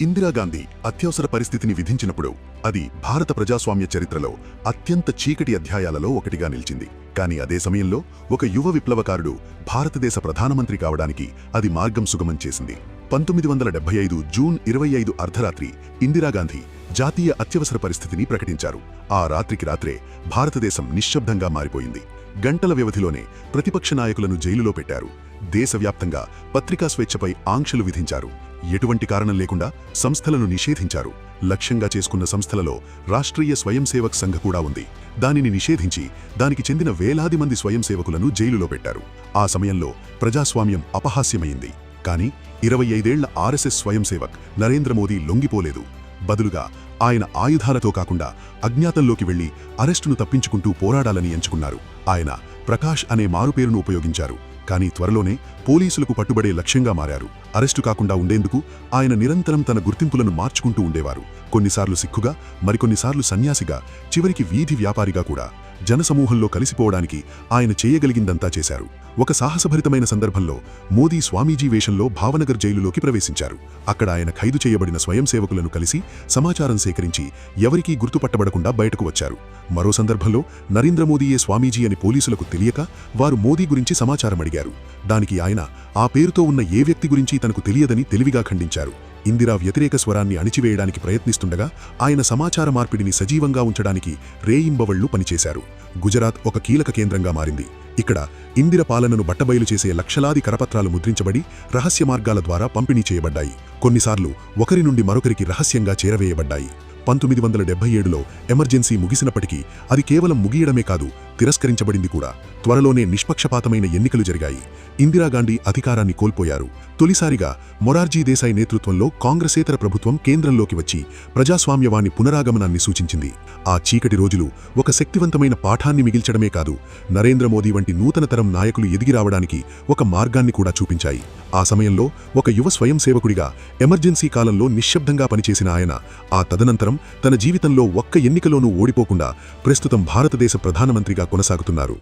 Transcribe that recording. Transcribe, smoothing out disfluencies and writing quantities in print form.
ఇందిరాగాంధీ అత్యవసర పరిస్థితిని విధించినప్పుడు అది భారత ప్రజాస్వామ్య చరిత్రలో అత్యంత చీకటి అధ్యాయాలలో ఒకటిగా నిలిచింది. కానీ అదే సమయంలో ఒక యువ విప్లవకారుడు భారతదేశ ప్రధానమంత్రి కావడానికి అది మార్గం సుగమం చేసింది. 1975 జూన్ 25 అర్ధరాత్రి ఇందిరాగాంధీ జాతీయ అత్యవసర పరిస్థితిని ప్రకటించారు. ఆ రాత్రికి రాత్రే భారతదేశం నిశ్శబ్దంగా మారిపోయింది. గంటల వ్యవధిలోనే ప్రతిపక్ష నాయకులను జైలులో పెట్టారు. దేశవ్యాప్తంగా పత్రికా స్వేచ్ఛపై ఆంక్షలు విధించారు. ఎటువంటి కారణం లేకుండా సంస్థలను నిషేధించారు. లక్ష్యంగా చేసుకున్న సంస్థలలో రాష్ట్రీయ స్వయం సేవక్ సంఘ్ కూడా ఉంది. దానిని నిషేధించి దానికి చెందిన వేలాది మంది స్వయం సేవకులను జైలులో పెట్టారు. ఆ సమయంలో ప్రజాస్వామ్యం అపహాస్యమైంది. కానీ 25 ఏళ్ల ఆర్ఎస్ఎస్ స్వయం సేవక్ నరేంద్ర మోదీ లొంగిపోలేదు. బదులుగా ఆయన ఆయుధాలతో కాకుండా అజ్ఞాతంలోకి వెళ్లి అరెస్టును తప్పించుకుంటూ పోరాడాలని ఎంచుకున్నారు. ఆయన ప్రకాష్ అనే మారుపేరును ఉపయోగించారు. కానీ త్వరలోనే పోలీసులకు పట్టుబడే లక్ష్యంగా మారారు. అరెస్టు కాకుండా ఉండేందుకు ఆయన నిరంతరం తన గుర్తింపులను మార్చుకుంటూ ఉండేవారు. కొన్నిసార్లు సిక్కుగా, మరికొన్నిసార్లు సన్యాసిగా, చివరికి వీధి వ్యాపారిగా కూడా. జనసమూహంలో కలిసిపోవడానికి ఆయన చేయగలిగిందంతా చేశారు. ఒక సాహసభరితమైన సందర్భంలో మోదీ స్వామీజీ వేషంలో భావనగర్ జైలులోకి ప్రవేశించారు. అక్కడ ఆయన ఖైదు చేయబడిన స్వయం సేవకులను కలిసి సమాచారం సేకరించి ఎవరికీ గుర్తుపట్టబడకుండా బయటకు వచ్చారు. మరో సందర్భంలో నరేంద్ర మోదీయే స్వామీజీ అని పోలీసులకు తెలియక వారు మోదీ గురించి సమాచారం అడిగారు. దానికి ఆయన ఆ పేరుతో ఉన్న ఏ వ్యక్తి గురించి తనకు తెలియదని తెలివిగా ఖండించారు. ఇందిరా వ్యతిరేక స్వరాన్ని అణిచివేయడానికి ప్రయత్నిస్తుండగా ఆయన సమాచార మార్పిడిని సజీవంగా ఉంచడానికి రేయింబవళ్లు పనిచేశారు. గుజరాత్ ఒక కీలక కేంద్రంగా మారింది. ఇక్కడ ఇందిర పాలనను బట్టబయలు చేసే లక్షలాది కరపత్రాలు ముద్రించబడి రహస్య మార్గాల ద్వారా పంపిణీ చేయబడ్డాయి. కొన్నిసార్లు ఒకరి నుండి మరొకరికి రహస్యంగా చేరవేయబడ్డాయి. 1977లో ఎమర్జెన్సీ ముగిసినప్పటికీ అది కేవలం ముగియడమే కాదు, తిరస్కరించబడింది కూడా. త్వరలోనే నిష్పక్షపాతమైన ఎన్నికలు జరిగాయి. ఇందిరాగాంధీ అధికారాన్ని కోల్పోయారు. తొలిసారిగా మొరార్జీ దేశాయ్ నేతృత్వంలో కాంగ్రెసేతర ప్రభుత్వం కేంద్రంలోకి వచ్చి ప్రజాస్వామ్యవాణి పునరాగమనాన్ని సూచించింది. ఆ చీకటి రోజులు ఒక శక్తివంతమైన పాఠాన్ని మిగిల్చడమే కాదు, నరేంద్ర మోదీ వంటి నూతన తరం నాయకులు ఎదిగిరావడానికి ఒక మార్గాన్ని కూడా చూపించాయి. ఆ సమయంలో ఒక యువ స్వయం సేవకుడిగా ఎమర్జెన్సీ కాలంలో నిశ్శబ్దంగా పనిచేసిన ఆయన ఆ తదనంతరం తన జీవితంలో ఒక్క ఎన్నికలోనూ ఓడిపోకుండా ప్రస్తుతం భారతదేశ ప్రధానమంత్రిగా కొనసాగుతున్నారు.